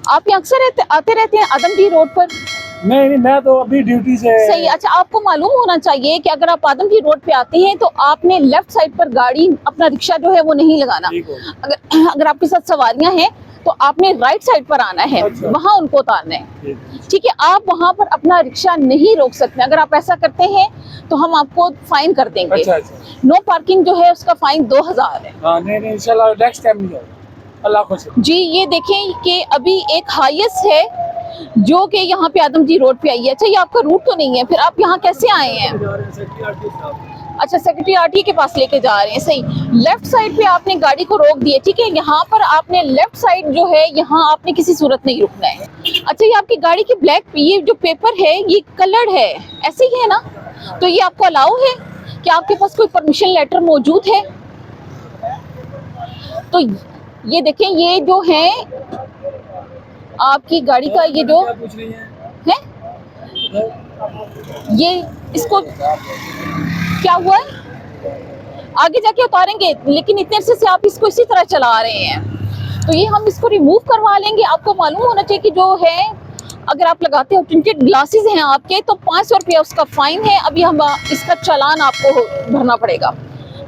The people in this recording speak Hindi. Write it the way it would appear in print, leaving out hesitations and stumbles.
आप यहाँ अक्सर आते रहते हैं आदमदीर रोड पर? नहीं, मैं तो अभी ड्यूटी से। सही। अच्छा, आपको मालूम होना चाहिए कि अगर आप आदमदीर रोड पे आते हैं तो आपने लेफ्ट साइड पर गाड़ी, अपना रिक्शा जो है वो नहीं लगाना। अगर आपके साथ सवारियां हैं तो आपने राइट साइड पर आना है। अच्छा। वहाँ उनको उतारना है, ठीक है। आप वहाँ पर अपना रिक्शा नहीं रोक सकते। अगर आप ऐसा करते हैं तो हम आपको फाइन कर देंगे। अच्छा, अच्छा। नो पार्किंग जो है उसका फाइन 2000 है। नहीं, इंशाल्लाह नेक्स्ट टाइम नहीं होगा। अल्लाह खुश। जी, ये देखें कि अभी एक हाईएस्ट है जो कि यहाँ पे आदमदीर रोड पे आई है। अच्छा, ये आपका रूट तो नहीं है, फिर आप यहाँ कैसे आए हैं? अच्छा, सेक्रेटरी आरटीए के पास लेके जा रहे हैं। सही। लेफ्ट साइड पे आपने गाड़ी को रोक दिया, ठीक है। यहाँ पर आपने लेफ्ट साइड जो है यहाँ आपने किसी सूरत नहीं रुकना है। अच्छा, ये आपकी गाड़ी की ब्लैक, ये जो पेपर है ये कलर्ड है, ऐसे ही है ना? तो ये आपको अलाउ है कि आपके पास कोई परमिशन लेटर मौजूद है? तो ये देखें, ये जो है आपकी गाड़ी का ये जो है ये, इसको क्या हुआ है? आगे जाके उतारेंगे, लेकिन इतने अरसे से आप इसको इसी तरह चला रहे हैं, तो ये हम इसको रिमूव करवा लेंगे। आपको मालूम होना चाहिए कि जो है अगर आप लगाते हो टिंटेड ग्लासेस हैं आपके तो 500 रुपया उसका फाइन है। अभी हम इसका चालान आपको भरना पड़ेगा।